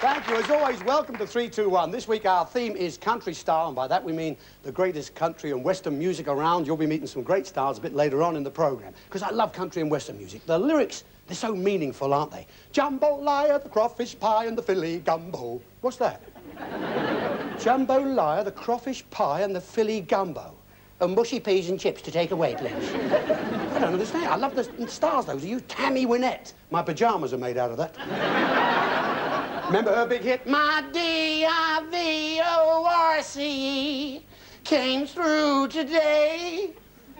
Thank you. As always, welcome to 321. This week our theme is country style, and by that we mean the greatest country and western music around. You'll be meeting some great stars a bit later on in the programme, because I love country and western music. The lyrics, they're so meaningful, aren't they? Jambalaya, the crawfish pie and the Philly gumbo. What's that? Jambalaya, the crawfish pie and the Philly gumbo. And mushy peas and chips to take away, please. I don't understand. I love the stars, those of you. Tammy Wynette. My pyjamas are made out of that. Remember her big hit? My D-I-V-O-R-C came through today.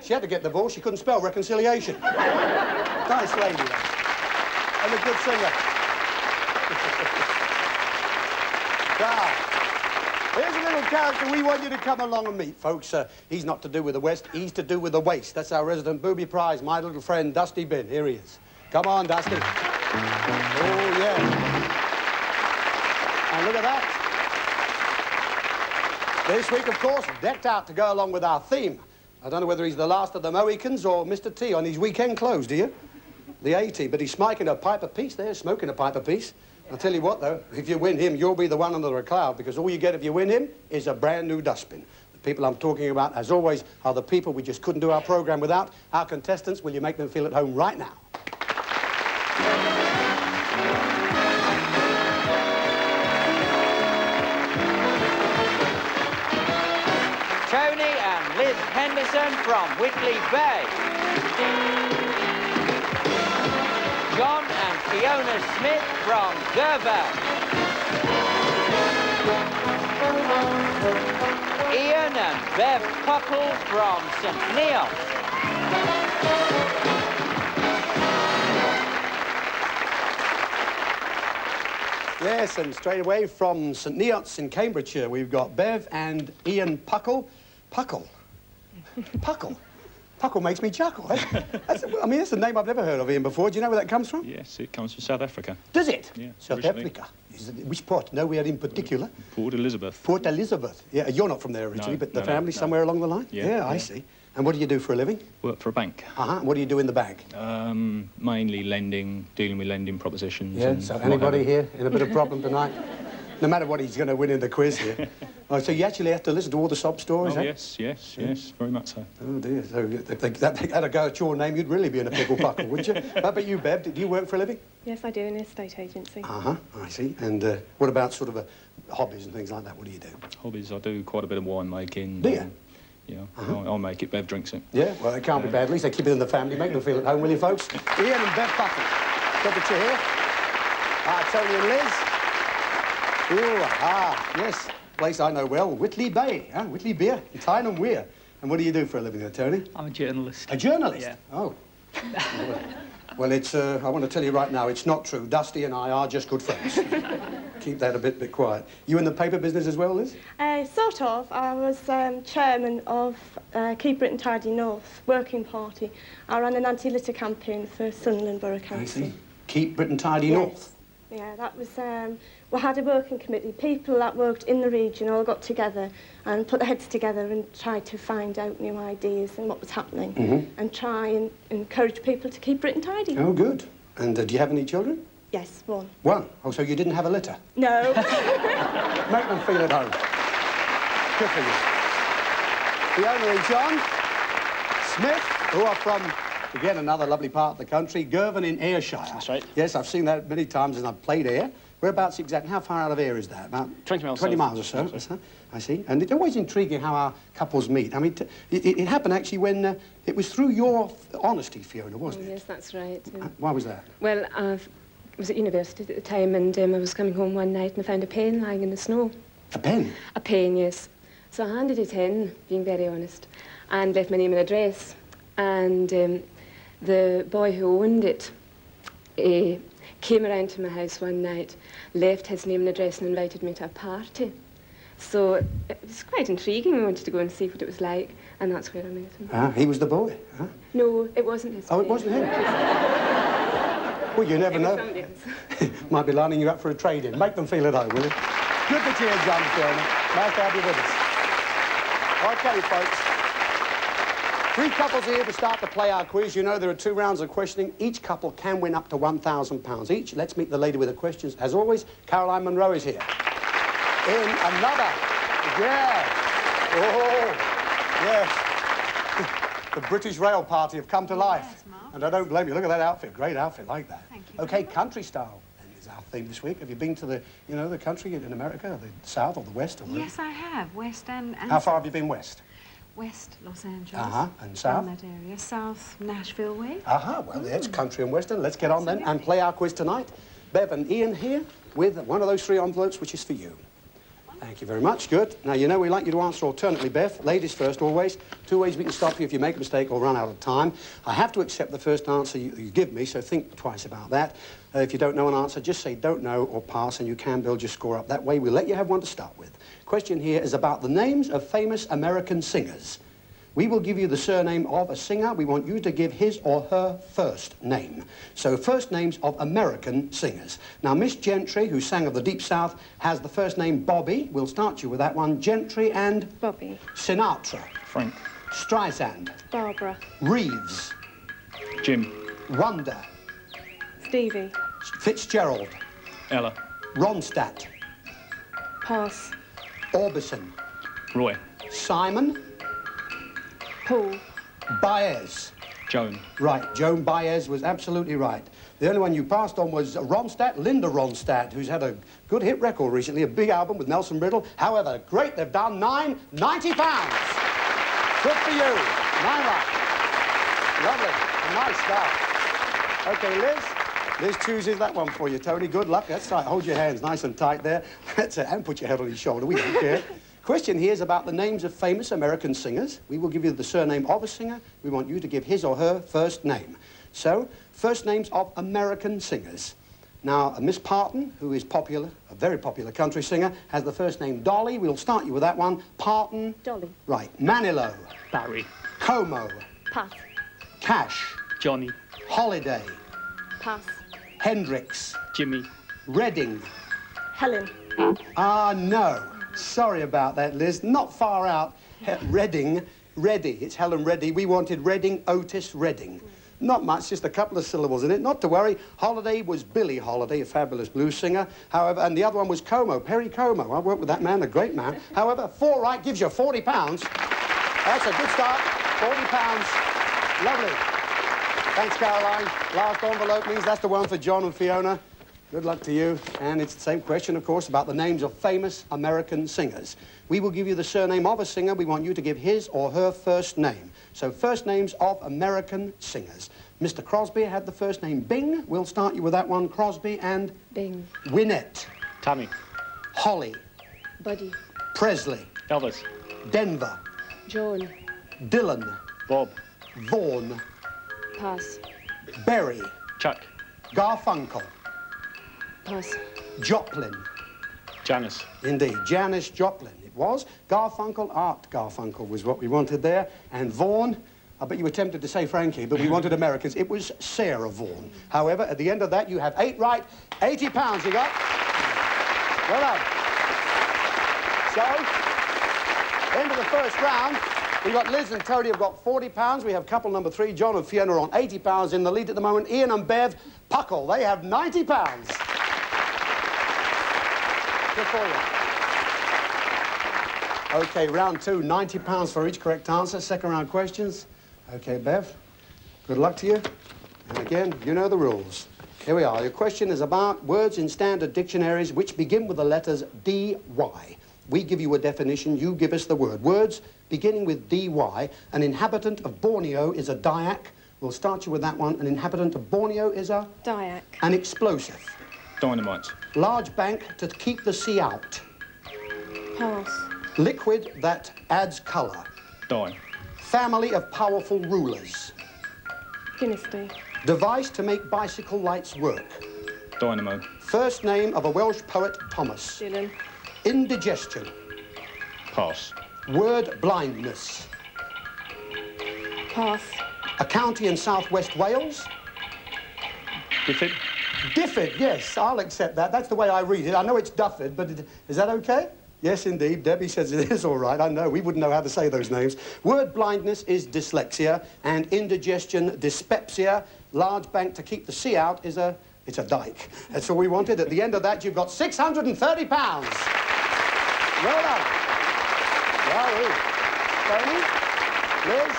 She had to get divorced. She couldn't spell reconciliation. Nice lady, though. And a good singer. Now, here's a little character we want you to come along and meet, folks. He's not to do with the West, he's to do with the Waste. That's our resident booby prize, my little friend, Dusty Bin. Here he is. Come on, Dusty. Oh, yeah. And look at that. This week, of course, decked out to go along with our theme. I don't know whether he's the last of the Mohicans or Mr. T on his weekend clothes, do you? The 80, but he's smoking a pipe apiece there, smoking a pipe apiece. I'll tell you what, though, if you win him, you'll be the one under a cloud, because all you get if you win him is a brand new dustbin. The people I'm talking about, as always, are the people we just couldn't do our programme without. Our contestants, will you make them feel at home right now? Tony and Liz Henderson from Whitley Bay. John and Fiona Smith from Durban. Ian and Bev Puckle from St Neots. Yes, and straight away from St Neots in Cambridgeshire, we've got Bev and Ian Puckle. Puckle. Puckle. Puckle makes me chuckle. That's a name I've never heard of, Ian, before. Do you know where that comes from? Yes, it comes from South Africa. Does it? Yeah. South originally. Africa. Which port? Nowhere in particular? Port Elizabeth. Port Elizabeth. Yeah, you're not from there originally, No, but the no, family no. somewhere along the line? Yeah, I yeah. see. And what do you do for a living? Work for a bank. Uh-huh. What do you do in the bank? Mainly lending, dealing with lending propositions. Yeah, and so what anybody have here in a bit of problem tonight? No matter what he's going to win in the quiz here. Oh, so you actually have to listen to all the sob stories, Oh, eh? yes, very much so. Oh, dear. So if that had a go at your name, you'd really be in a pickle puckle, wouldn't you? How about you, Bev? Do you work for a living? Yes, I do, in an estate agency. Uh-huh, I see. And what about sort of hobbies and things like that? What do you do? Hobbies, I do quite a bit of wine making. Do you? You know, I'll make it, Bev drinks it. Yeah, well, it can't be bad. At least they keep it in the family. Make them feel at home, will you, folks? Ian and Bev Puckle. Got the chair. Tony and Liz. Ooh, yes. Place I know well, Whitley Bay, Whitley Beer, Tyne and Weir. And what do you do for a living there, Tony? I'm a journalist. A journalist? Yeah. Oh. Well, it's, I want to tell you right now, it's not true. Dusty and I are just good friends. Keep that a bit quiet. You in the paper business as well, Liz? Sort of. I was chairman of Keep Britain Tidy North Working Party. I ran an anti-litter campaign for Sunderland Borough Council. I see. Keep Britain Tidy North? Yeah, that was, we had a working committee. People that worked in the region all got together and put their heads together and tried to find out new ideas and what was happening and try and encourage people to keep Britain tidy. Oh, good. And do you have any children? Yes, one. One? Oh, so you didn't have a litter? No. Make them feel at home. Good for you. Fiona and John Smith, who are from, again, another lovely part of the country, Girvan in Ayrshire. That's right. Yes, I've seen that many times and I've played Ayr. Whereabouts exactly? How far out of Ayr is that? About 20 miles 20 south. miles or so. That's Right. I see. And it's always intriguing how our couples meet. I mean, it happened actually when it was through your honesty, Fiona, wasn't it? Yes, that's right. Why was that? Well, I was at university at the time, and I was coming home one night and I found a pen lying in the snow. A pen? A pen, yes. So I handed it in, being very honest, and left my name and address. And the boy who owned it came around to my house one night, left his name and address and invited me to a party. So it was quite intriguing. We wanted to go and see what it was like, and that's where I met him. He was the boy? Huh? No, it wasn't his Oh, it pen. wasn't him? Well, you never It was know. somebody else. Might be lining you up for a trade-in. Make them feel at home, will you? Good to cheer, John, Fiona. Nice to have you with us. OK, folks. Three couples are here to start to play our quiz. You know there are 2 rounds of questioning. Each couple can win up to £1,000 each. Let's meet the lady with the questions. As always, Caroline Munro is here. In another... Yeah. Oh, yes. The British Rail Party have come to life. Yes, Mark. And I don't blame you. Look at that outfit. Great outfit, like that. Thank you. Okay, country style is our theme this week. Have you been to the, you know, the country in America, the south or the west? Or Yes, I have. West and How far have you been west? West Los Angeles. Uh-huh. And south? Around that area. South Nashville way. Aha, well, it's country and western. Let's get on then and play our quiz tonight. Bev and Ian here with one of those 3 envelopes, which is for you. Thank you very much. Good. Now, you know we like you to answer alternately, Bev. Ladies first, always. 2 ways we can stop you if you make a mistake or run out of time. I have to accept the first answer you give me, so think twice about that. If you don't know an answer, just say don't know or pass, and you can build your score up. That way, we'll let you have one to start with. Question here is about the names of famous American singers. We will give you the surname of a singer. We want you to give his or her first name. So first names of American singers. Now, Miss Gentry, who sang of the Deep South, has the first name Bobby. We'll start you with that one. Gentry and... Bobby. Sinatra. Frank. Streisand. Barbara. Reeves. Jim. Wonder. Stevie. Fitzgerald. Ella. Ronstadt. Pass. Orbison. Roy. Simon. Paul. Baez. Joan. Right, Joan Baez was absolutely right. The only one you passed on was Ronstadt, Linda Ronstadt, who's had a good hit record recently, a big album with Nelson Riddle. However, great, they've done £90. Good for you. 9 right. Lovely. A nice start. Okay, Liz. Liz chooses that one for you, Tony. Good luck. That's right. Hold your hands nice and tight there. That's it. And put your head on his shoulder. We don't care. Question here is about the names of famous American singers. We will give you the surname of a singer. We want you to give his or her first name. So, first names of American singers. Now, Miss Parton, who is popular, a very popular country singer, has the first name Dolly. We'll start you with that one. Parton. Dolly. Right. Manilow. Barry. Pass. Como. Cash. Johnny. Holiday. Pass. Hendrix. Jimmy. Redding. Helen. Ah, no. Sorry about that, Liz. Not far out. Redding. Reddy. It's Helen Reddy. We wanted Redding, Otis Redding. Not much, just a couple of syllables in it. Not to worry. Holiday was Billie Holiday, a fabulous blues singer. However, and the other one was Como, Perry Como. I worked with that man, a great man. However, 4 right gives you £40. That's a good start. £40. Lovely. Thanks, Caroline. Last envelope means that's the one for John and Fiona. Good luck to you. And it's the same question, of course, about the names of famous American singers. We will give you the surname of a singer. We want you to give his or her first name. So first names of American singers. Mr. Crosby had the first name Bing. We'll start you with that one. Crosby and... Bing. Wynette. Tammy. Holly. Buddy. Presley. Elvis. Denver. John. Dylan. Bob. Vaughan. Pass. Berry. Chuck. Garfunkel. Pass. Joplin. Janice. Indeed, Janis Joplin it was. Garfunkel, Art Garfunkel was what we wanted there. And Vaughan, I bet you were tempted to say Frankie, but we wanted Americans. It was Sarah Vaughan. However, at the end of that, you have 8 right, £80 you got. Well done. So, end of the first round. We've got Liz and Tony have got £40. We have couple number 3, John and Fiona, on £80 in the lead at the moment. Ian and Bev, Puckle, they have £90. Good for you. Okay, round 2, £90 for each correct answer. Second round questions. Okay, Bev, good luck to you. And again, you know the rules. Here we are. Your question is about words in standard dictionaries which begin with the letters D-Y. We give you a definition, you give us the word. Words beginning with D-Y. An inhabitant of Borneo is a Dayak. We'll start you with that one. An inhabitant of Borneo is a... Dayak. An explosive. Dynamite. Large bank to keep the sea out. Pass. Liquid that adds colour. Die. Family of powerful rulers. Dynasty. Device to make bicycle lights work. Dynamo. First name of a Welsh poet, Thomas. Dylan. Indigestion. Pass. Word blindness. Pass. A county in southwest Wales. Gifford. Difford, yes, I'll accept that. That's the way I read it. I know it's Dufford, but is that okay? Yes, indeed. Debbie says it is all right. I know. We wouldn't know how to say those names. Word blindness is dyslexia, and indigestion, dyspepsia. Large bank to keep the sea out is a... It's a dike. That's all we wanted. At the end of that, you've got £630. Well done. Tony? Liz?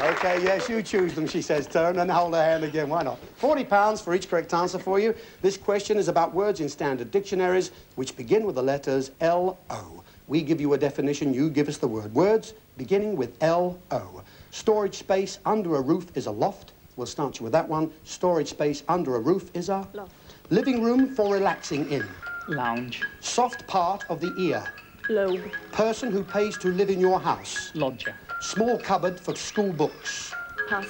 OK, yes, you choose them, she says, turn, and hold her hand again. Why not? £40 for each correct answer for you. This question is about words in standard dictionaries which begin with the letters L-O. We give you a definition, you give us the word. Words beginning with L-O. Storage space under a roof is a loft. We'll start you with that one. Storage space under a roof is a... Loft. Living room for relaxing in. Lounge. Soft part of the ear. Lobe. Person who pays to live in your house. Lodger. Small cupboard for school books. Pass.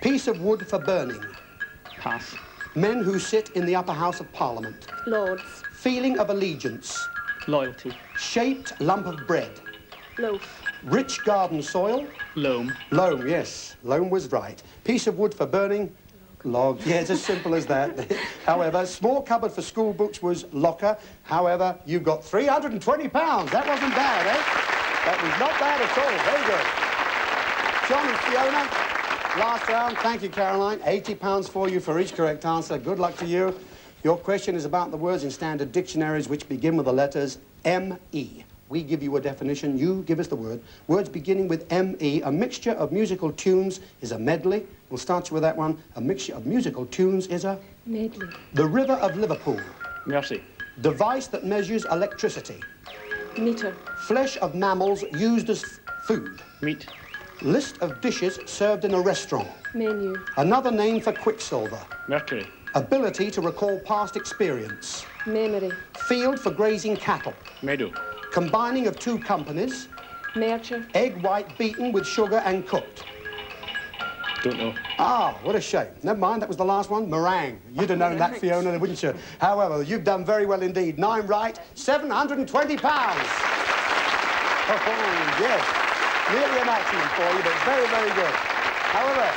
Piece of wood for burning. Pass. Men who sit in the upper house of Parliament. Lords. Feeling of allegiance. Loyalty. Shaped lump of bread. Loaf. Rich garden soil. Loam. Loam, yes. Loam was right. Piece of wood for burning. Log. Yeah, it's as simple as that. However, small cupboard for school books was locker. However, you've got £320. That wasn't bad, eh? That was not bad at all. Very good. John and Fiona, last round. Thank you, Caroline. £80 for you for each correct answer. Good luck to you. Your question is about the words in standard dictionaries which begin with the letters M-E. We give you a definition, you give us the word. Words beginning with M-E, a mixture of musical tunes is a medley. We'll start you with that one. A mixture of musical tunes is a... Medley. The River of Liverpool. Mercy. Device that measures electricity. Meter. Flesh of mammals used as food. Meat. List of dishes served in a restaurant. Menu. Another name for quicksilver. Mercury. Ability to recall past experience. Memory. Field for grazing cattle. Meadow. Combining of two companies. Merger. Egg white beaten with sugar and cooked. Don't know. Ah, what a shame. Never mind, that was the last one. Meringue. You'd have known that, Fiona, wouldn't you? However, you've done very well indeed. 9 right, £720. Oh, yes. Nearly a maximum for you, but very, very good. However,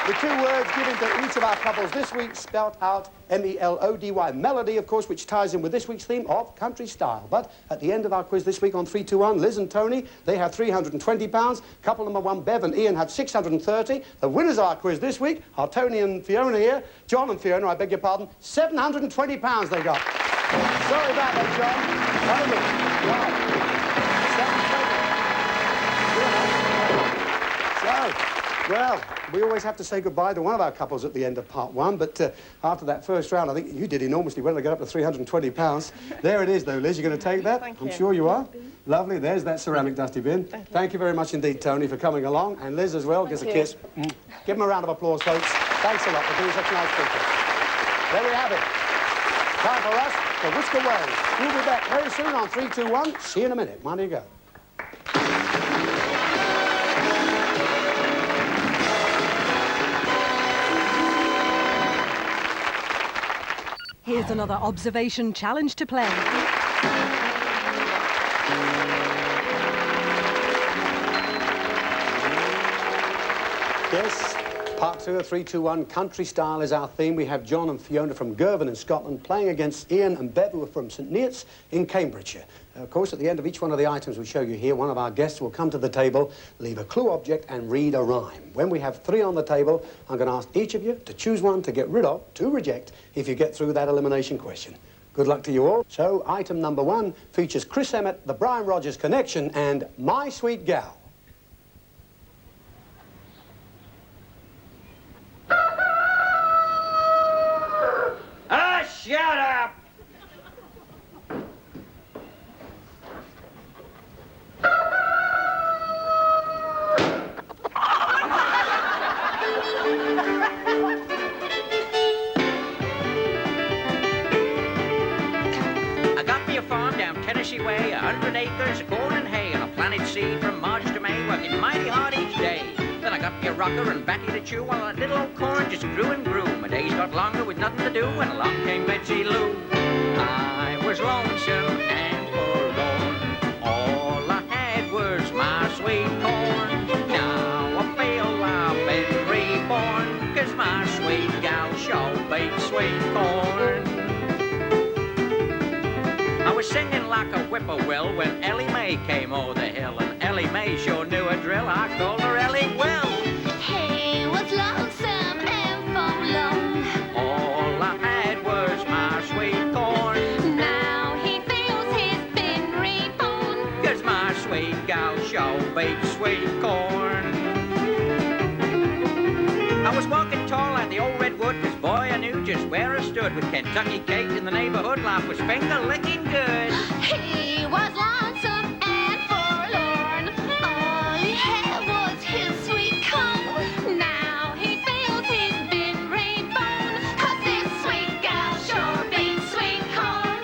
the 2 words given to each of our couples this week spelt out M-E-L-O-D-Y. Melody, of course, which ties in with this week's theme of country style. But at the end of our quiz this week on 321, Liz and Tony, they have £320. Couple number 1, Bev and Ian, have $630. The winners of our quiz this week are Tony and Fiona here. John and Fiona, I beg your pardon, £720 they got. Sorry about that, John. Tony. So, well, we always have to say goodbye to one of our couples at the end of part 1, but after that first round, I think you did enormously well to get up to £320. There it is, though, Liz. You're going to take that? Thank you. I'm sure you are. Lovely. There's that ceramic dusty bin. Thank you very much indeed, Tony, for coming along. And Liz as well. Gives a kiss. Give them a round of applause, folks. Thanks a lot for being such nice people. There we have it. Time for us to whisk away. We'll be back very soon on 321. See you in a minute. Mind you go. Here's another observation challenge to play. Yes, part 2 of 321, country style is our theme. We have John and Fiona from Girvan in Scotland playing against Ian and Bev, who are from St Neots in Cambridgeshire. Of course, at the end of each one of the items we show you here, one of our guests will come to the table, leave a clue object and read a rhyme. When we have 3 on the table, I'm going to ask each of you to choose one to get rid of, to reject, if you get through that elimination question. Good luck to you all. So, item number 1 features Chris Emmett, the Brian Rogers Connection, and My Sweet Gal. Shut up! I got me a farm down Tennessee way, 100 acres of corn and hay, and I planted seed from March to May, working mighty hard each day. Then I got me a rocker and Becky to chew, while that little old corn just grew and grew. My days got longer with nothing to do, when along came Betsy Lou. I was lonesome and forlorn, all I had was my sweet corn. Now I feel I've been reborn, 'cause my sweet gal sure bakes sweet corn. I was singing like a whippoorwill when Ellie Mae came o'er the hill. And Ellie Mae sure knew a drill. I called her Ellie Will. He was lonesome and forlorn. All I had was my sweet corn. Now he feels he's been reborn. 'Cause my sweet gal sure beats sweet corn. I was walking tall at the old redwood, 'cause boy, I knew just where I stood. With Kentucky cake in the neighborhood, life was finger licking good. He was lonesome and forlorn. All he had was his sweet corn. Now he feels he's been reborn. 'Cause this sweet gal sure beats sweet corn.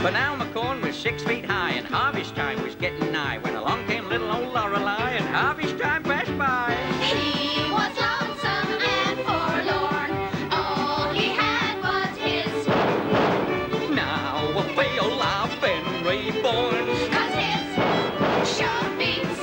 But now my corn was 6 feet high, and harvest time was getting nigh, when along came little old Lorelei, and harvest time passed by. He was lonesome and forlorn. All he had was his. Now I feel I've been reborn. 'Cause his sure beats.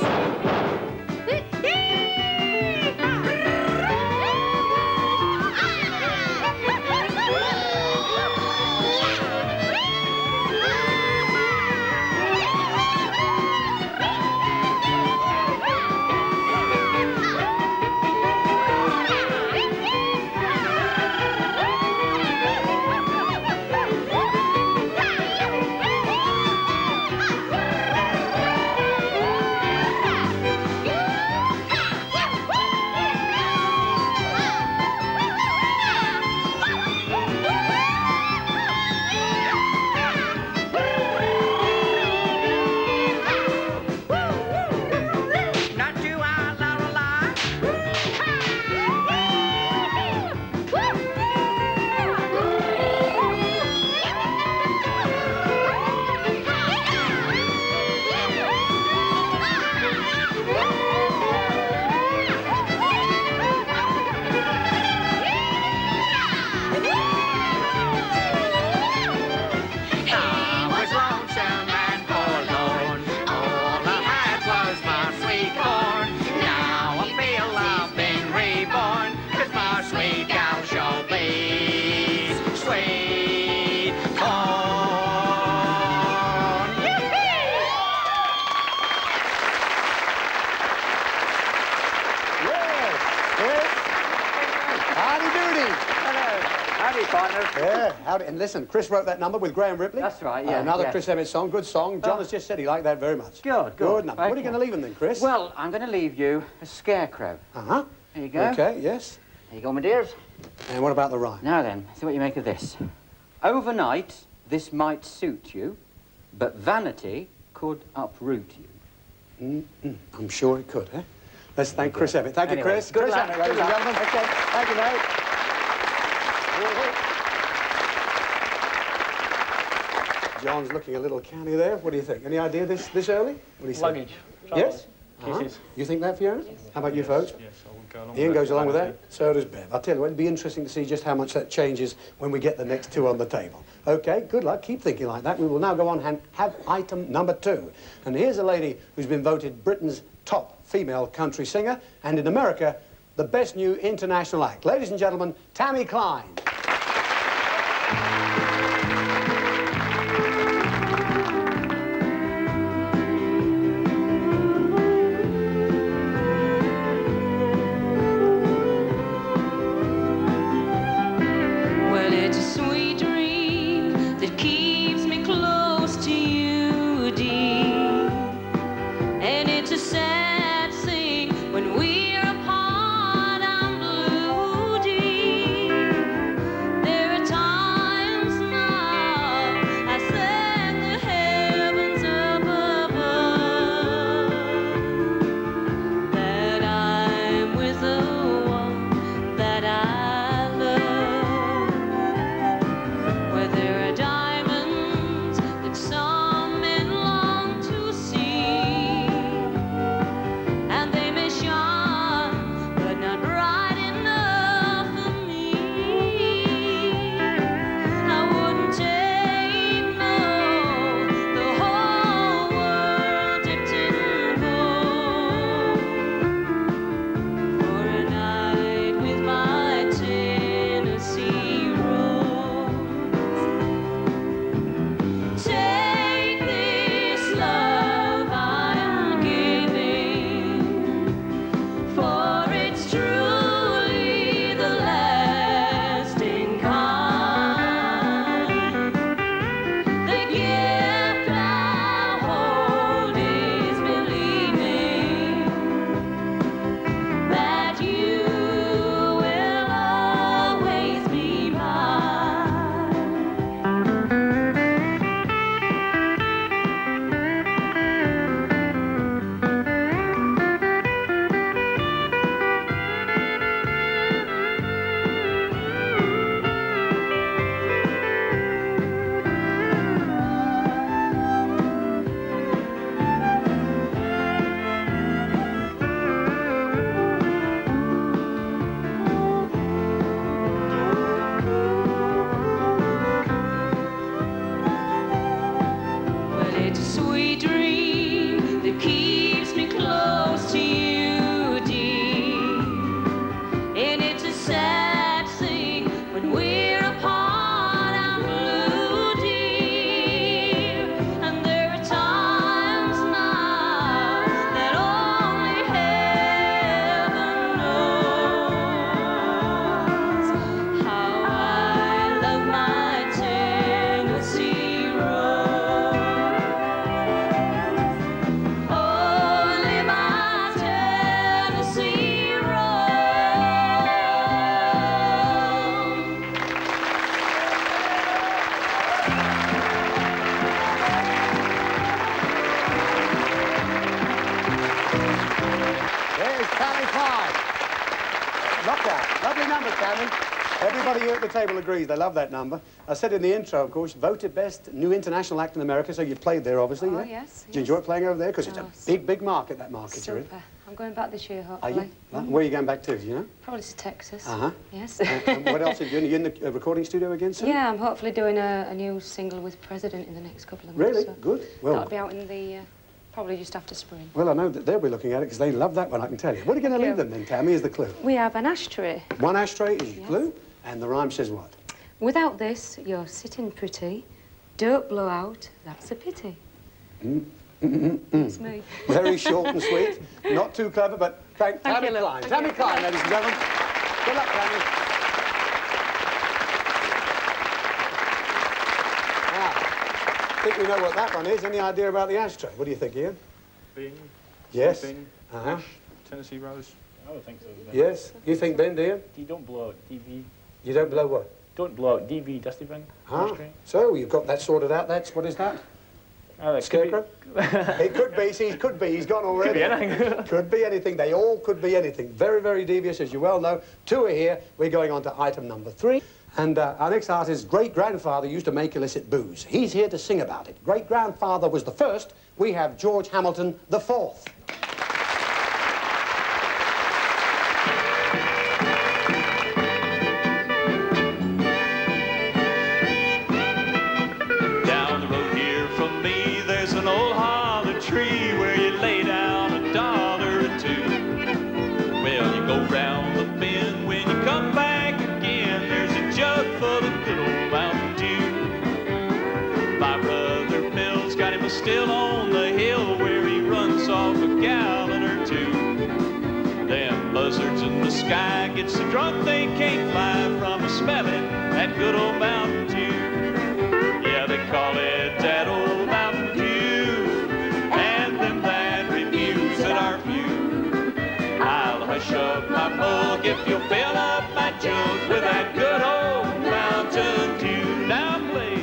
Not too high, Lorelei. I was lonesome and forlorn. All I had was my sweet corn. Now I feel I've been reborn. 'Cause my sweet gal sure beats sweet corn. Yes, Chris. Howdy doody. Hello. Howdy, partner. Yeah, howdy. And listen, Chris wrote that number with Graham Ripley. That's right, yeah, Another yeah. Chris Emmett song, good song. John has just said he liked that very much. Good, good. Good number. What are you Okay. going to leave him then, Chris? Well, I'm going to leave you a scarecrow. Uh-huh. There you go. Okay, yes. There you go, my dears. And what about the rhyme? Now then, see what you make of this. Overnight, this might suit you, but vanity could uproot you. I'm sure it could, eh? Let's thank Chris Emmett. Thank you, Anyway, Chris. good Chris luck, Emmett, ladies and gentlemen. Okay, Thank you, mate. John's looking a little canny there. What do you think? Any idea this early? What do you say? Luggage. Yes? Kisses. You think that, Fiona? How about you folks? Yes, I would go along Ian with goes that. along with that. So does Bev. I'll tell you what, it'd be interesting to see just how much that changes when we get the next two on the table. Okay, good luck. Keep thinking like that. We will now go on and have item number 2. And here's a lady who's been voted Britain's top female country singer, and in America, the best new international act. Ladies and gentlemen, Tammy Klein. Well, it's a sweet dream that keeps me close to you, dear. And it's a sad thing when we're apart, I'm blue, dear. out. Lovely number, Tammy. Everybody here at the table agrees. They love that number. I said in the intro, of course, voted best new international act in America, so you've played there, obviously, Oh, yeah? yes. Do you enjoy playing over there? Because it's Oh, a big, big market, that market you're in. Super. I'm going back this year, Are hopefully. you? Where are you going back to, do you know? Probably to Texas. Uh-huh. Yes. And what else are you doing? Are you in the recording studio again soon? Yeah, I'm hopefully doing a new single with President in the next couple of months. Really? So Good. Well, that'll be out in the, probably just after spring. well, I know that they'll be looking at it because they love that one, I can tell you. What are you going to leave them then, Tammy, is the clue? We have an ashtray. One ashtray is your clue, and the rhyme says what? Without this, you're sitting pretty. Don't blow out, that's a pity. It's me. Very short and sweet. Not too clever, but thank Tammy you, Lil. Klein. Thank Tammy you. Klein, ladies and gentlemen. Good luck, Tammy. Now, I think we know what that one is. Any idea about the ashtray? What do you think, Ian? Bing. Yes. Bing. Uh-huh. Ash. Tennessee Rose. I would think so. Yes. You think Ben, do you? You don't blow out DV. You don't blow what? Don't blow out DV, Dusty Bin. Huh? So you've got that sorted out. That's, what is that? Oh, that Scarecrow? It could be, see, it could be. He's gone already. Could be anything. Could be anything. They all could be anything. Very, very devious, as you well know. Two are here. We're going on to item number 3. And our next artist's great-grandfather used to make illicit booze. He's here to sing about it. Great-grandfather was the first. We have George Hamilton the fourth. Down the road here from me, there's an old hollow tree where you lay down $1 or 2. Well, you go round the bend, when you come back again, there's a jug full of good old Mountain Dew. My brother Bill's got him still on the hill where he runs off a gallon or 2. Them buzzards in the sky get so drunk they can't fly from smelling that good old Mountain Dew. Yeah, they call it that old Mountain Dew, and them bad reviews at our view. I'll hush up my mug if you'll fill up my jug with that good old Mountain Dew. Now play.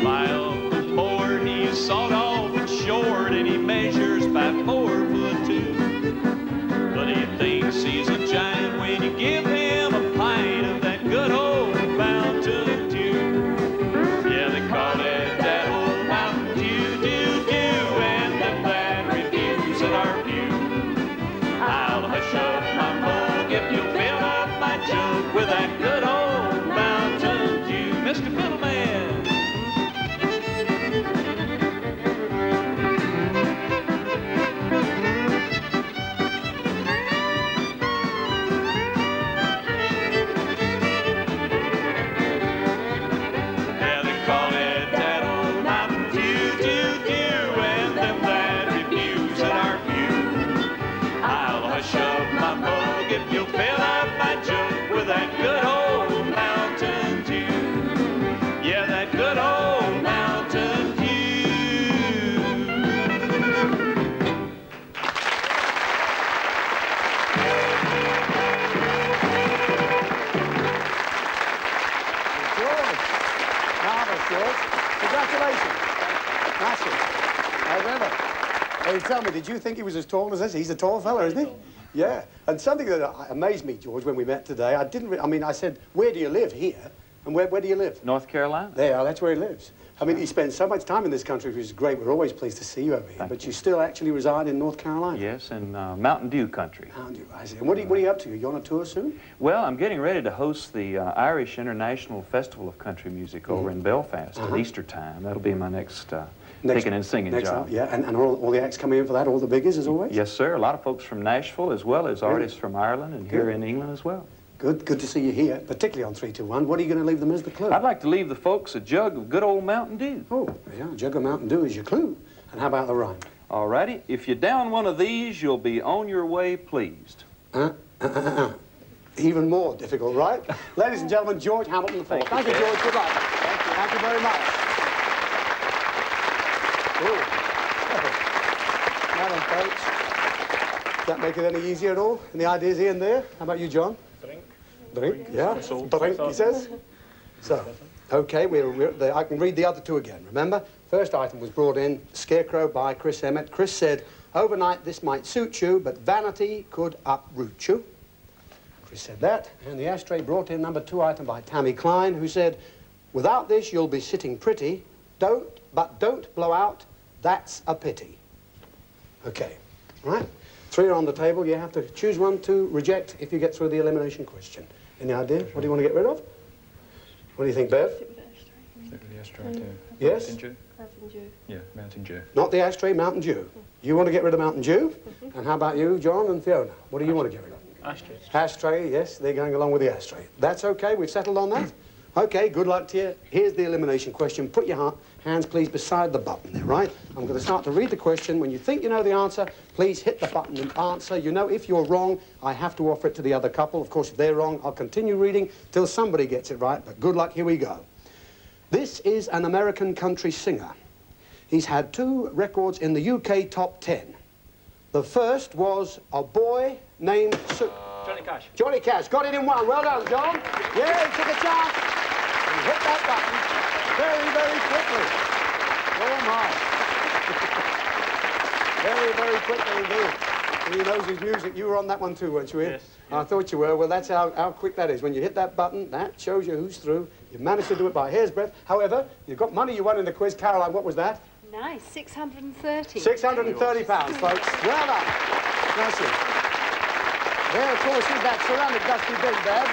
My Uncle Ford, he's sawed off and short, and he measures by 4'2". But he thinks he's a giant when you give him a pint of that good old Mountain Dew. Yeah, they call it that old Mountain Dew, Dew, Dew, and them bad reviews at our view. I'll hush up my mug if you'll fill up my jug with that good old Mountain Dew. Mr. Fiddleman. Yeah, they call it that old Mountain Dew, Dew, Dew, and them bad reviews at our view. I'll hush up my mug if you'll fill up my jug with that good old Mountain Dew. Yeah, that good old Mountain Dew. George. Marvelous, George. Congratulations. Massive. However, hey, tell me, did you think he was as tall as this? He's a tall fella, isn't he? Yeah. And something that amazed me, George, when we met today, I mean, I said, where do you live here? And where do you live? North Carolina. There, that's where he lives. I mean, he spends so much time in this country, which is great. We're always pleased to see you over here. Thank But you. you still actually reside in North Carolina. Yes, in Mountain Dew country. Mountain Dew, I see. And what are you up to? You on a tour soon? Well, I'm getting ready to host the Irish International Festival of Country Music over in Belfast at Easter time. That'll be my next picking and singing job. Yeah, and all the acts coming in for that, all the biggies as always? Yes, sir. A lot of folks from Nashville as well as artists from Ireland and here in England as well. Good to see you here, particularly on 3, 2, 1. What are you going to leave them as the clue? I'd like to leave the folks a jug of good old Mountain Dew. Oh, yeah, a jug of Mountain Dew is your clue. And how about the rhyme? All righty. If you down one of these, you'll be on your way pleased. Even more difficult, right? Ladies and gentlemen, George Hamilton IV. Thank you, George. Good luck. Thank you. Thank you very much. Ooh. Now then, folks. Does that make it any easier at all? Any ideas here and there? How about you, John? Drink. Drink, yeah. Drink, he says. So, okay, I can read the other two again. Remember, first item was brought in, Scarecrow by Chris Emmett. Chris said, overnight this might suit you, but vanity could uproot you. Chris said that. And the ashtray brought in number 2 item by Tammy Klein, who said, without this you'll be sitting pretty, but don't blow out, that's a pity. Okay, right? 3 are on the table. You have to choose one to reject if you get through the elimination question. Any idea? What do you want to get rid of? What do you think, Bev? The ashtray too. Yes? Mountain Dew? Mountain Dew. Yeah, Mountain Dew. Not the ashtray, Mountain Dew. You want to get rid of Mountain Dew? And how about you, John and Fiona? What do you want to get rid of? Ashtray. Ashtray, yes, they're going along with the ashtray. That's okay, we've settled on that? Okay, good luck to you. Here's the elimination question. Put your hands, please, beside the button there, right? I'm going to start to read the question. When you think you know the answer, please hit the button and answer. You know, if you're wrong, I have to offer it to the other couple. Of course, if they're wrong, I'll continue reading till somebody gets it right, but good luck, here we go. This is an American country singer. He's had 2 records in the UK top 10. The first was A Boy Named Sue. Johnny Cash. Johnny Cash. Got it in 1. Well done, John. Yeah, he took a chance. And hit that button very, very quickly. Oh, my. Very, very quickly indeed. He knows his music. You were on that one too, weren't you, Ian? Yes. I thought you were. Well, that's how quick that is. When you hit that button, that shows you who's through. You managed to do it by a hair's breadth. However, you've got money you won in the quiz. Caroline, what was that? Nice, 630. £630, folks. Well done. Nice. Yeah, of course, is that ceramic dusty bin, Dad,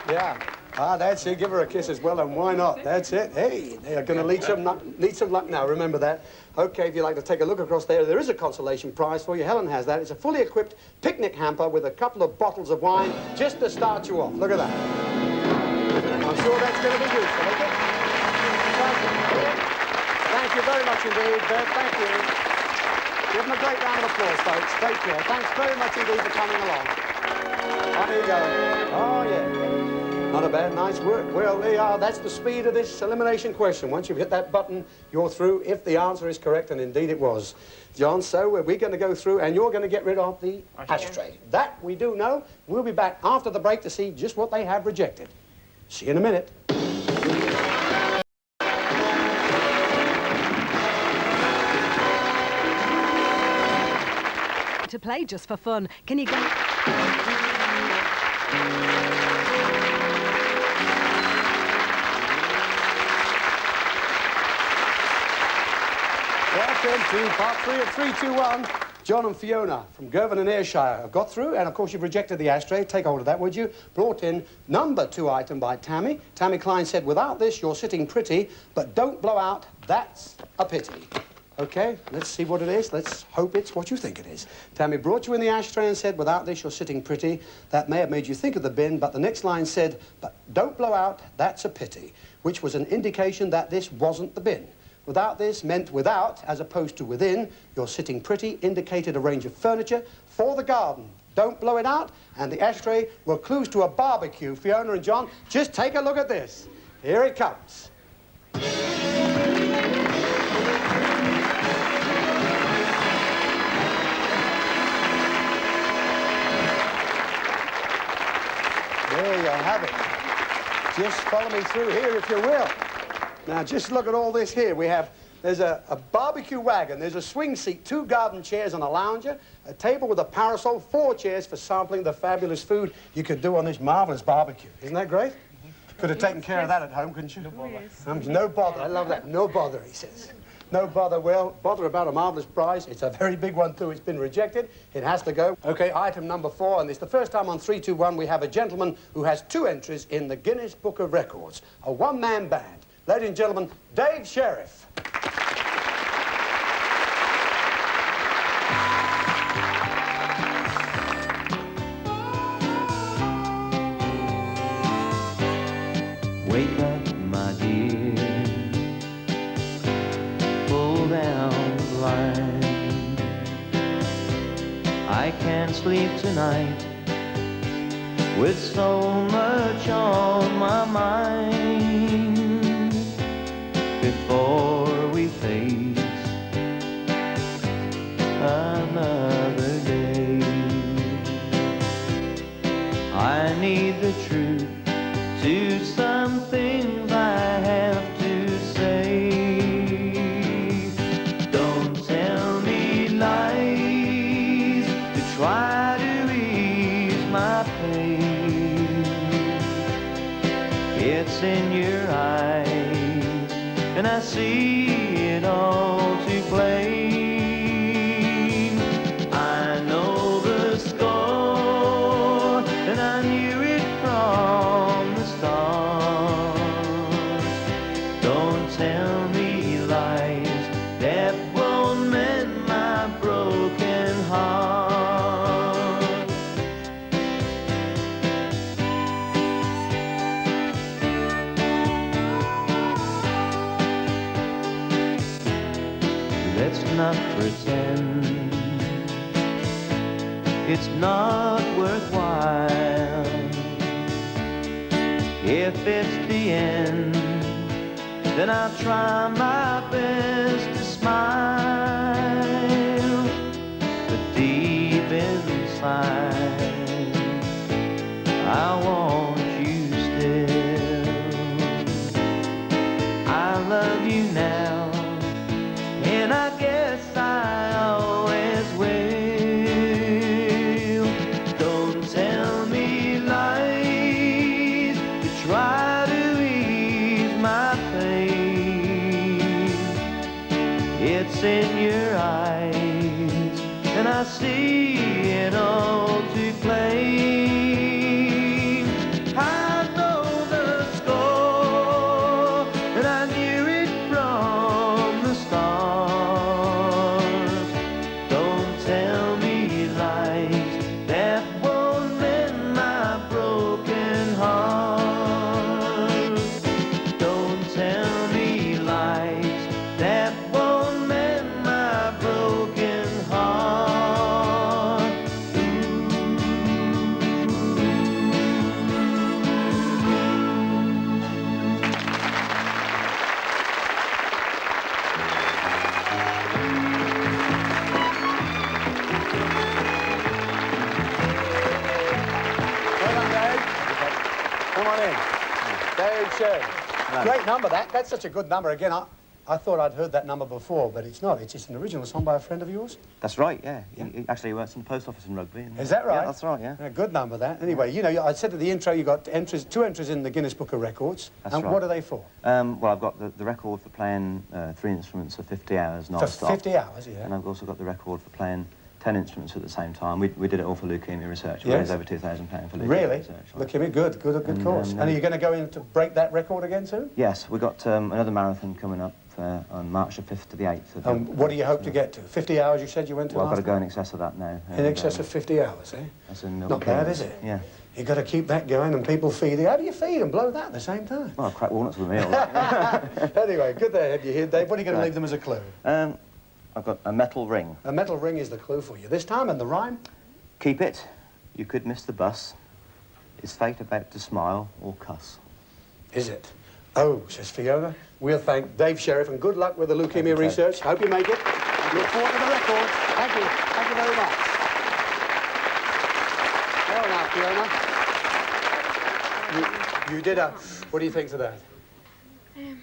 yeah. Ah, that's it. Give her a kiss as well, and why not? That's it. Hey, they are going to need some luck now. Remember that. Okay, if you'd like to take a look across there, there is a consolation prize for you. Helen has that. It's a fully equipped picnic hamper with a couple of bottles of wine just to start you off. Look at that. I'm sure that's going to be useful, isn't it? Thank you very much indeed, Beth. Thank you. Give them a great round of applause, folks. Take care. Thanks very much indeed for coming along. On you go. Oh, yeah. Not a bad, nice work. Well, there you are. That's the speed of this elimination question. Once you've hit that button, you're through if the answer is correct, and indeed it was. John, so we're going to go through, and you're going to get rid of the ashtray. That we do know. We'll be back after the break to see just what they have rejected. See you in a minute. To play just for fun, can you go? Welcome to part 3 of 321. John and Fiona from Girvan and Ayrshire have got through, and of course you've rejected the ashtray. Take hold of that, would you? Brought in number 2 item by Tammy. Tammy Klein said, without this, you're sitting pretty, but don't blow out, that's a pity. Okay, let's see what it is. Let's hope it's what you think it is. Tammy brought you in the ashtray and said, without this, you're sitting pretty. That may have made you think of the bin, but the next line said, but don't blow out, that's a pity, which was an indication that this wasn't the bin. Without this meant without, as opposed to within. You're sitting pretty indicated a range of furniture for the garden. Don't blow it out. And the ashtray were clues to a barbecue. Fiona and John, just take a look at this. Here it comes. There you have it. Just follow me through here if you will. Now, just look at all this here. There's a barbecue wagon, there's a swing seat, 2 garden chairs and a lounger, a table with a parasol, 4 chairs for sampling the fabulous food you could do on this marvelous barbecue. Isn't that great? Could have taken care of that at home, couldn't you? No bother. No bother. I love that. No bother, he says. No bother. Well, bother about a marvelous prize. It's a very big one, too. It's been rejected. It has to go. Okay, item number 4, and it's the first time on 321 we have a gentleman who has 2 entries in the Guinness Book of Records, a one-man band. Ladies and gentlemen, Dave Sheriff. Wake up, my dear, pull down the line. I can't sleep tonight with so much on my mind. Before we face another day, and I see it all too plain. I know the score, and I knew it from the start. Don't tell me lies that won't mend my broken heart. Let's not pretend it's not worthwhile. If it's the end, then I'll try my best to smile. But deep inside, I want you still. I love you now, and I guess I always will. Don't tell me lies to try to ease my pain. It's in your eyes, and I see it all too plain. I know the score, and I knew it from the start. Don't tell me lies that won't mend my broken heart. Don't tell me lies that won't mend my broken heart. Well done, Dave. Come on in. Dave Sherry. Great number, that. That's such a good number. Again, I thought I'd heard that number before, but it's not. It's just an original song by a friend of yours. That's right, yeah. He actually works in the post office in Rugby. Is that right? Yeah, that's right, yeah. A good number, that. Anyway, you know, I said at the intro you got entries, 2 entries in the Guinness Book of Records. That's and right. what are they for? Well, I've got the record for playing 3 instruments for 50 hours non-stop. For 50 hours, yeah. And I've also got the record for playing 10 instruments at the same time. We did it all for leukemia research. We Yes. raised over £2,000 for leukemia Really? research. Leukemia, good And, course. And are you going to go in to break that record again soon? Yes, we've got another marathon coming up on March the 5th to the 8th. What do you hope to get to? 50 hours you said you went to Well, I've got last to go in excess of that now. In excess of 50 hours, eh? That's in Not bad, is it? Yeah. You've got to keep that going and people feed it. How do you feed and blow that at the same time? Well, I crack walnuts with me all right. Anyway, good there, you here, Dave. What are you going to leave them as a clue? I've got a metal ring. A metal ring is the clue for you. This time, and the rhyme? Keep it. You could miss the bus. Is fate about to smile or cuss? Is it? Oh, says Fiona. We'll thank Dave Sheriff and good luck with the leukemia research. Hope you make it. Look forward to the record. Thank you. Thank you very much. Well now, Fiona. You did a... What do you think to that? I Any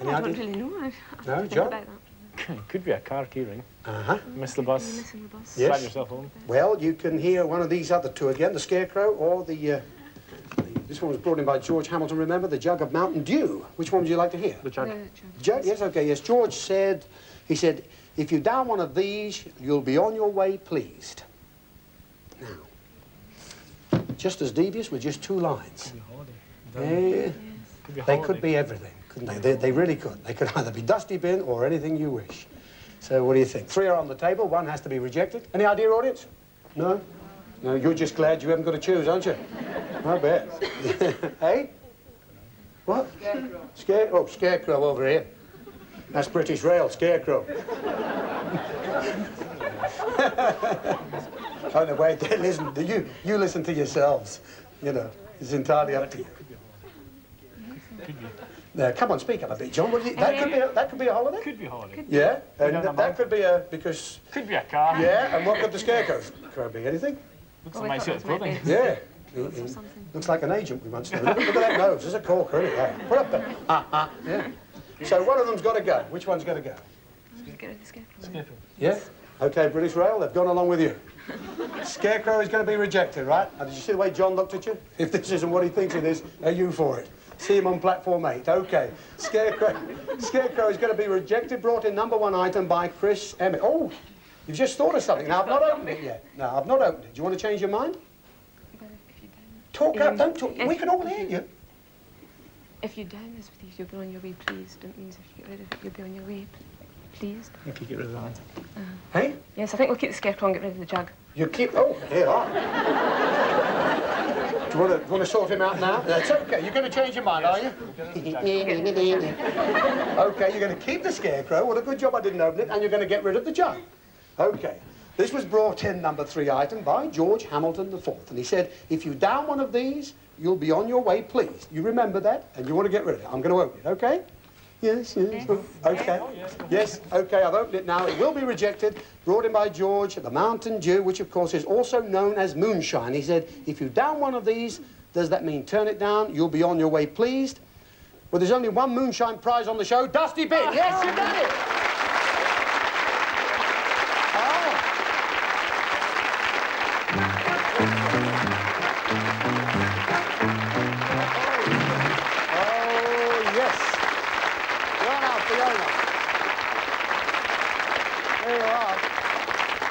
don't ideas? really know. I No, have to think John? about that. Could be a car key ring. Uh-huh. Miss the bus. Missing the bus. Yes. Drive yourself home. Well, you can hear one of these other two again, the Scarecrow or the this one was brought in by George Hamilton, remember, the jug of Mountain Dew. Which one would you like to hear? The jug. Jug, yes, okay, yes. George said, he said, if you down one of these, you'll be on your way pleased. Now, just as devious with just 2 lines. Yeah, they could be everything, couldn't they? They really could. They could either be Dusty Bin or anything you wish. So what do you think? 3 are on the table, 1 has to be rejected. Any idea, audience? No? No, you're just glad you haven't got to choose, aren't you? I bet. Hey? What? Scarecrow. Scarecrow over here. That's British Rail, Scarecrow. Oh, no, wait, listen, you listen to yourselves. You know, it's entirely up to you. Now, come on, speak up a bit, John. What do you, that could be a holiday? Could be a holiday. Yeah, and that could be because... Could be a car. Yeah, and what could the Scarecrow be? Anything? Looks like my suit of clothing. Yeah. Looks like an agent we once knew. Look at that nose. There's a corker, isn't it? Put up there. Yeah. So one of them's got to go. Which one's got to go? Scarecrow. Yeah? Okay, British Rail, they've gone along with you. Scarecrow is going to be rejected, right? Now, did you see the way John looked at you? If this isn't what he thinks it is, are you for it? See him on platform 8. Okay. Scarecrow is going to be rejected. Brought in number 1 item by Chris Emmett. Oh, you've just thought of something. Now, I've not opened it yet. No, I've not opened it. Do you want to change your mind? Talk up. Don't talk. We can all hear you. If you down this with these, you'll be on your way, please. Don't mean if you get rid of it, you'll be on your way, please. If you get rid of that. Hey? Yes, I think we'll keep the scarecrow and get rid of the jug. You keep... Oh, here you are. Do you want to sort him out now? That's okay. You're going to change your mind, are you? Okay, you're going to keep the scarecrow. What a good job I didn't open it. And you're going to get rid of the jug. Okay. This was brought in, number 3 item, by George Hamilton IV. And he said, if you down one of these, you'll be on your way, please. You remember that? And you want to get rid of it. I'm going to open it, okay? Yes, yes. Okay. Yes, okay, I've opened it now. It will be rejected. Brought in by George, the Mountain Dew, which, of course, is also known as moonshine. He said, if you down one of these, does that mean turn it down? You'll be on your way, pleased. Well, there's only one moonshine prize on the show. Dusty Bin. Yes, you done it.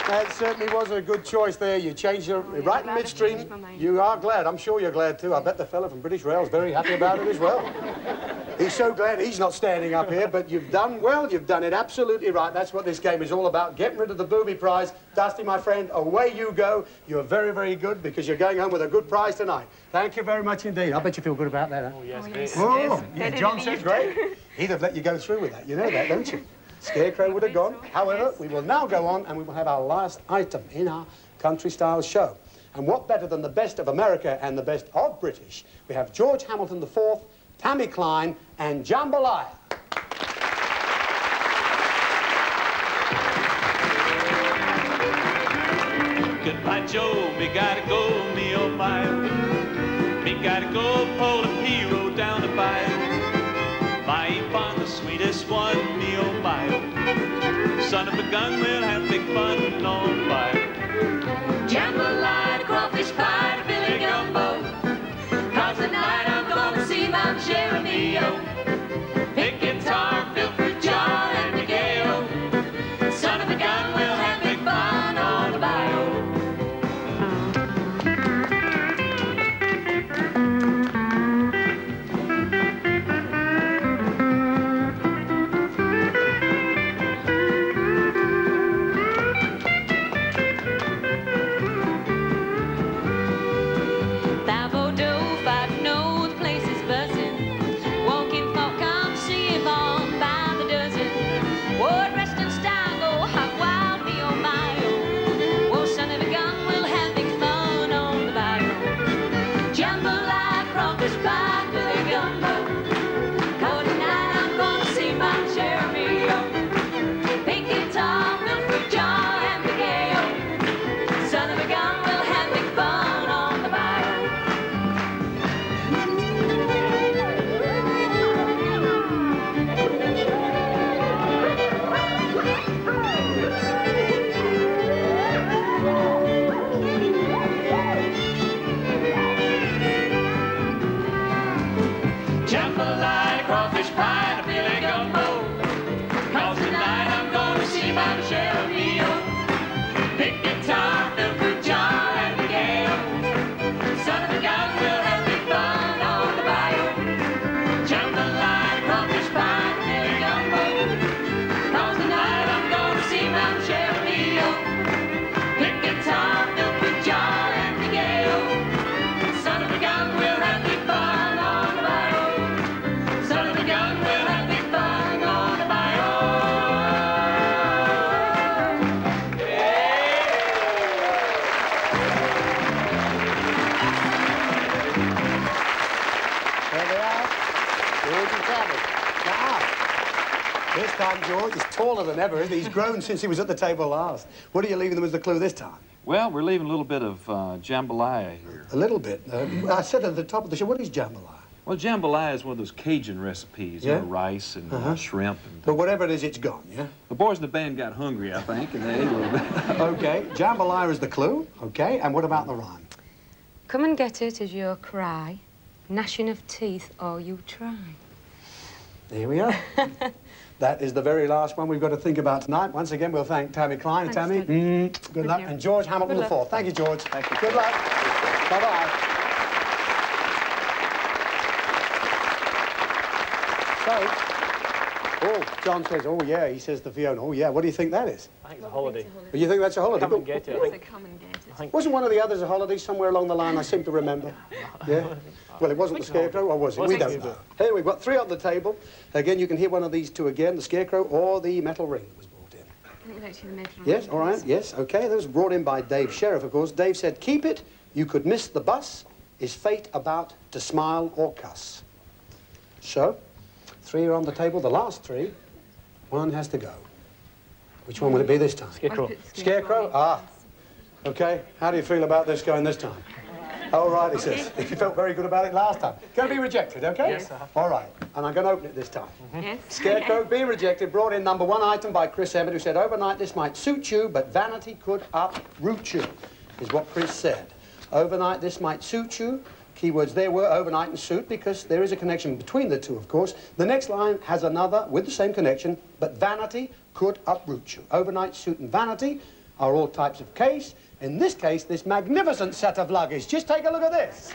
That certainly was a good choice there. You changed your... right in midstream. You are glad. I'm sure you're glad, too. I bet the fella from British Rail's very happy about it as well. He's so glad he's not standing up here, but you've done well. You've done it absolutely right. That's what this game is all about, getting rid of the booby prize. Dusty, my friend, away you go. You're very, very good because you're going home with a good prize tonight. Thank you very much indeed. I bet you feel good about that, huh? Oh, yes, Oh, yeah, John said great. He'd have let you go through with that. You know that, don't you? Scarecrow would have gone. However, we will now go on and we will have our last item in our country style show. And what better than the best of America and the best of British? We have George Hamilton IV, Tammy Klein, and Jambalaya. Goodbye, Joe, me gotta go, me oh my. Me gotta go, pull a hero down the bayou. My fun, the sweetest one, me oh my. Son of a gun, we'll have big fun on fire. Jambalaya, crawfish pie, Billy Gumbo. 'Cause tonight I'm gonna see Mount Cherubio. Pick guitar, fill fruit jar, and Miguel. Son of a gun, we'll have big fun on the bayou. This time, George is taller than ever, isn't he? He's grown since he was at the table last. What are you leaving them as the clue this time? Well, we're leaving a little bit of jambalaya here. A little bit? I said at the top of the show, what is jambalaya? Well, jambalaya is one of those Cajun recipes, yeah? You know, rice and shrimp. And but whatever it is, it's gone, yeah? The boys in the band got hungry, I think, and they ate a little bit. Okay, jambalaya is the clue, okay, and what about the rhyme? Come and get it is your cry. Gnashing of teeth, or you try. Here we are. That is the very last one we've got to think about tonight. Once again, we'll thank Tammy Klein. Thanks, Tammy, good luck. you. And George Hamilton Good luck. IV. Thank you, George. Thank you. Good luck. Bye-bye. So, oh, John says, oh, yeah, he says to Fiona, oh, yeah, what do you think that is? I think it's a holiday. You think that's a holiday? Come and get it. Come and get it. Wasn't one of the others a holiday somewhere along the line? I seem to remember. Yeah? Well, it wasn't the Scarecrow, or was it? We don't know. Here, we've got 3 on the table. Again, you can hear one of these 2 again, the Scarecrow or the metal ring was brought in. I think actually the metal Yes, ring, all right, please. yes, OK. That was brought in by Dave Sheriff, of course. Dave said, keep it, you could miss the bus. Is fate about to smile or cuss? So, 3 are on the table. The last 3, 1 has to go. Which one will it be this time? Scarecrow. Scarecrow? Ah. OK. How do you feel about this going this time? All right, he says. You felt very good about it last time. Going to be rejected, OK? Yes, sir. All right. And I'm going to open it this time. Yes. Scarecrow being rejected, brought in number 1 item by Chris Emmett, who said, overnight this might suit you, but vanity could uproot you, is what Chris said. Overnight this might suit you. Keywords there were overnight and suit, because there is a connection between the 2, of course. The next line has another with the same connection, but vanity could uproot you. Overnight, suit, and vanity are all types of case. In this case, this magnificent set of luggage. Just take a look at this.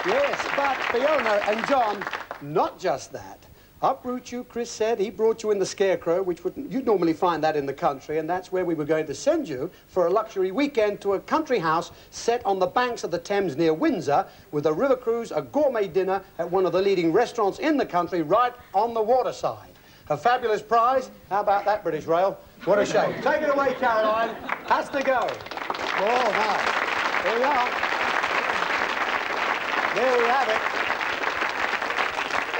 Yes, but Fiona and John, not just that. Uproot you, Chris said. He brought you in the Scarecrow, which you'd normally find that in the country, and that's where we were going to send you for a luxury weekend to a country house set on the banks of the Thames near Windsor, with a river cruise, a gourmet dinner at one of the leading restaurants in the country, right on the waterside. A fabulous prize. How about that, British Rail? What a shame. Take it away, Caroline. Has to go. Oh, my. Here we are. There we have it.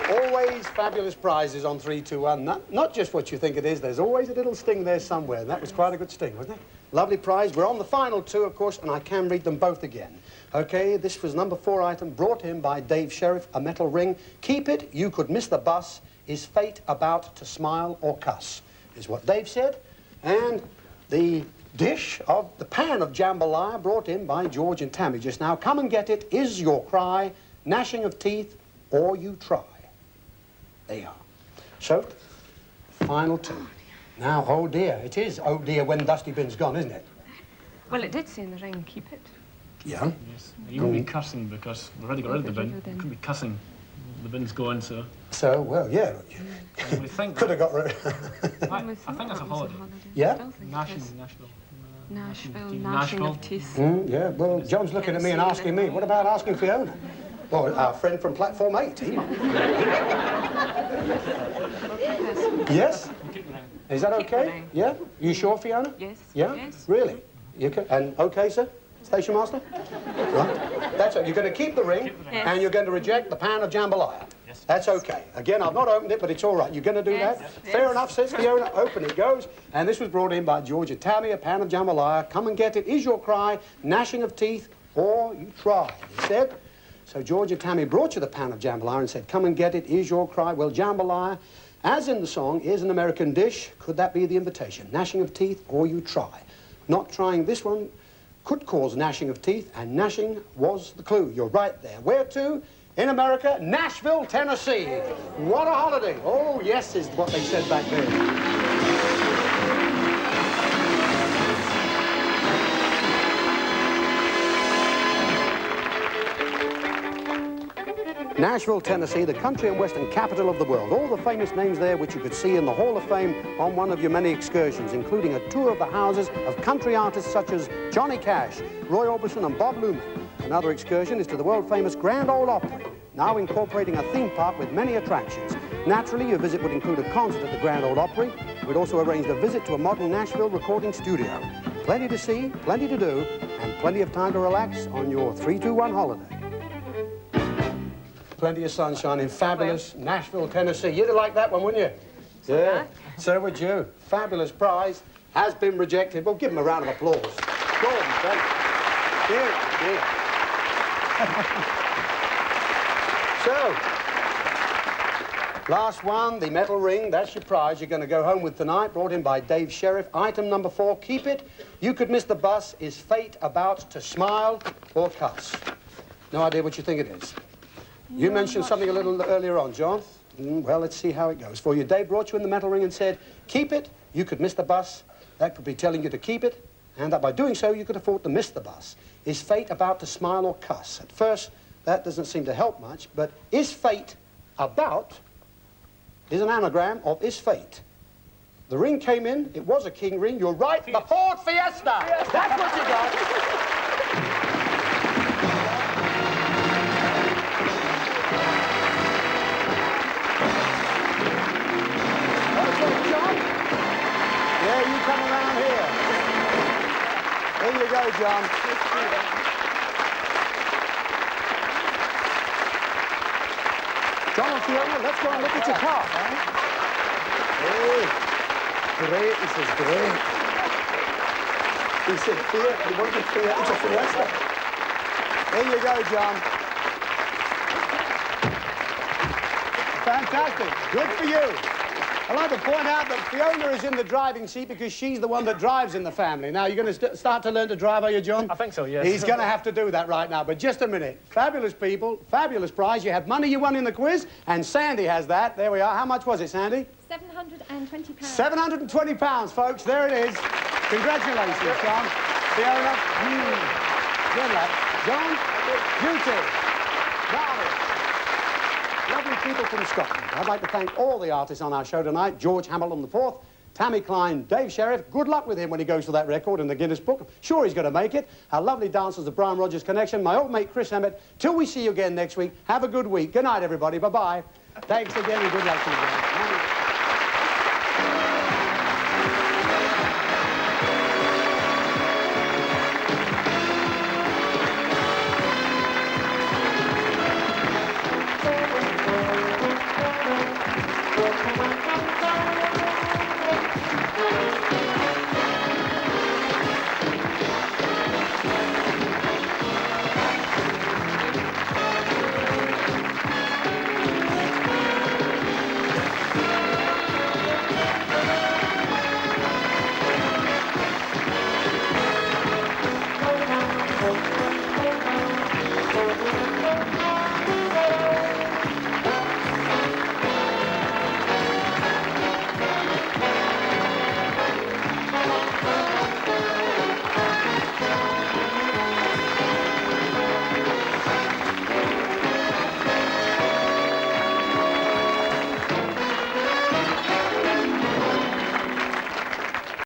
Always fabulous prizes on 3, 2, 1. Not just what you think it is. There's always a little sting there somewhere, and that was quite a good sting, wasn't it? Lovely prize. We're on the final 2, of course, and I can read them both again. OK, this was number 4 item, brought in by Dave Sheriff, a metal ring. Keep it, you could miss the bus. Is fate about to smile or cuss? Is what Dave said. And the dish of the pan of jambalaya, brought in by George and Tammy just now. Come and get it, is your cry, gnashing of teeth, or you try. There you are. So, final 2. Now, oh dear, it is oh dear when Dusty Bin's gone, isn't it? Well, it did say in the ring, keep it. Yeah. Yes. You won't be cussing because we've already got rid of the bin. You could be cussing. The bin's going, so. So, well, yeah. We think Could have got rid I think that's a holiday. Yeah? Nashville, gnashing Nashville. of teeth. Yeah, well, John's looking at me and asking me. What about asking Fiona? Well, our friend from Platform 8, he might. Yes? Is that okay? Yeah? You sure, Fiona? Yes. Yeah? Yes. Really? You can, and okay, sir? Station master? Right. That's it. You're going to keep the ring, Yes. and you're going to reject the pan of jambalaya. Yes. That's okay. Again, I've not opened it, but it's all right. You're going to do Yes. that? Yes. Fair enough, says Fiona. Open it goes. And this was brought in by George and Tammy, a pan of jambalaya. Come and get it. Is your cry gnashing of teeth, or you try? He said. So George and Tammy brought you the pan of jambalaya and said, come and get it. Is your cry? Well, jambalaya, as in the song, is an American dish. Could that be the invitation? Gnashing of teeth, or you try? Not trying this one could cause gnashing of teeth, and gnashing was the clue. You're right there. Where to? In America, Nashville, Tennessee. What a holiday. Oh, yes, is what they said back then. Nashville, Tennessee, the country and western capital of the world. All the famous names there which you could see in the Hall of Fame on one of your many excursions, including a tour of the houses of country artists such as Johnny Cash, Roy Orbison and Bob Luman. Another excursion is to the world-famous Grand Ole Opry, now incorporating a theme park with many attractions. Naturally, your visit would include a concert at the Grand Ole Opry. We'd also arranged a visit to a modern Nashville recording studio. Plenty to see, plenty to do, and plenty of time to relax on your 3-2-1 holiday. Plenty of sunshine in fabulous Nashville, Tennessee. You'd like that one, wouldn't you? Yeah, so would you. Fabulous prize has been rejected. Well, give him a round of applause. Gordon, thank you. Dear. So, Last one, the metal ring. That's your prize you're going to go home with tonight, brought in by Dave Sheriff. Item number 4, keep it. You could miss the bus. Is fate about to smile or cuss? No idea what you think it is. You mentioned something a little earlier on, John. Well, let's see how it goes for you. Dave brought you in the metal ring and said, keep it. You could miss the bus. That could be telling you to keep it, and that by doing so, you could afford to miss the bus. Is fate about to smile or cuss? At first, that doesn't seem to help much, but is fate about is an anagram of is fate. The ring came in, it was a king ring. You're right, the Ford Fiesta. That's what you got. Okay, John. Yeah, you come around here. Here you go, John. John and Fiona, let's go and look at your car, eh? Hey, great, he says, great. He said, Fiat, you want to Fiat? It's a Fiesta. There you go, John. Fantastic, good for you. I'd like to point out that Fiona is in the driving seat because she's the one that drives in the family. Now, you're going to start to learn to drive, are you, John? I think so, yes. He's going to have to do that right now, but just a minute. Fabulous people, fabulous prize. You have money you won in the quiz, and Sandy has that. There we are. How much was it, Sandy? £720. £720, folks. There it is. Congratulations, John. Fiona, good luck. John, you too. Marvin. Lovely people from Scotland. I'd like to thank all the artists on our show tonight. George Hamilton IV, Tammy Klein, Dave Sheriff. Good luck with him when he goes for that record in the Guinness Book. Sure he's going to make it. Our lovely dancers, the Brian Rogers Connection. My old mate, Chris Emmett. Till we see you again next week, have a good week. Good night, everybody. Bye-bye. Thanks again and good luck to you guys.